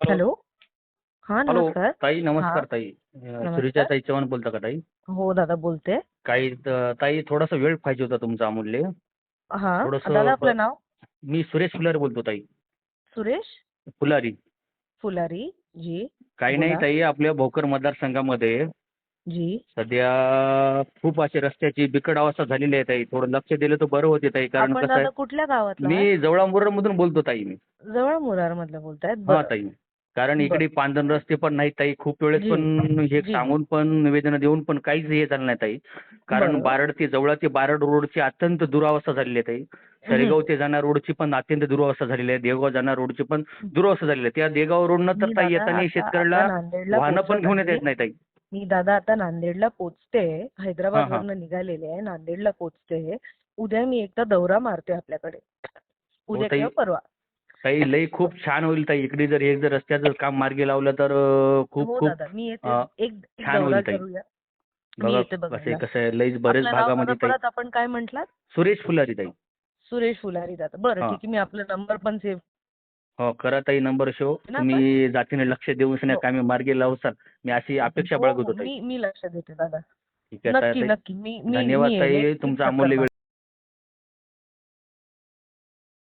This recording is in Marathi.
हॅलो. हॅलो. हां, हॅलो. नमस्कार. ताई हां, नमस्कार ताई. सुरेखा नमस्कार. ताई चव्हाण बोलता का ताई? हो, दादा बोलते. काही ताई थोडासा वेळ पाहिजे होता तुमचा अमूल्य. हां, दादा थोडंसं आपलं नाव? मी सुरेश फुलारी बोलतो ताई. सुरेश फुलारी. फुलारी. जी, काही नाही बोला. ताई, आपल्या भोकर मतदारसंघामध्ये जी. सध्या खूप अशी रस्त्याची बिकट अवस्था झालेली आहे ताई. थोडं लक्ष दिलं तर बरं होते ताई. कारण आपण कसं आहे, दादा कुठल्या गावातला आहात? मी जवळा मधून बोलतो ताई मी. जवळ मुरारमधलं बोलतायत? हां बरं, ताई. कारण बरं. इकडे पांदण रस्ते पण नाहीत ताई. खूप वेळेस जी, पण हे जी. सांगून पण निवेदन देऊन पण काहीच हे झालं नाही ताई. कारण बरं. जवळा ते बारड रोडची अत्यंत दुरावस्था झालेली आहे ताई. हं. सरेगाव ते जाणाऱ्या रोडची पण अत्यंत दुरावस्था झालेली आहे. देवगाव जाणाऱ्या रोडची पण दुरावस्था झालेली आहे. त्या देगाव रोडनं तर मी ताई दादा येताना आता आता शेतकऱ्याला नांदेडला वाहनं पण पोहोचत घेऊन येता आहे. येत नाही ताई. मी दादा आता नांदेडला पोहोचते. हां, हां. हैदराबादवरनं निघालेले आहे. नांदेडला पोहोचते. उद्या मी एकदा दौरा मारते आपल्याकडे. हो उद्या ताई. किंवा परवा. ताई लई खूप छान होईल ताई. इकडे जर एक जर रस्त्याचं काम मार्गी लावलं तर खूप हो खूप दादा, मी येते. अ, एक एक छान दौरा होईल ताई. करूया. मी बघा येते कसं बघायला. कसं आहे, लईच बरेच आपलं नाव दादा भागामध्ये ताई. परत आपण काय म्हटलात? सुरेश फुलारी ताई. सुरेश फुलारी दादा. बरं हां. ठीक आहे. मी आपला नंबर पण सेव्ह हो, करा ताई नंबर शो. ना आपण? तुम्ही जातीने लक्ष देऊन सन्या हो. कामी मार्गी लावसाल. मी अशी अपेक्षा हो, हो. बाळगतो ताई. मी लक्ष देते दादा. ठीक आहे नक्की, ताई. नक्की. मी मी धन्यवाद मी येईल. ताई. एक तुमचा चक्कर अमूल्य वेळ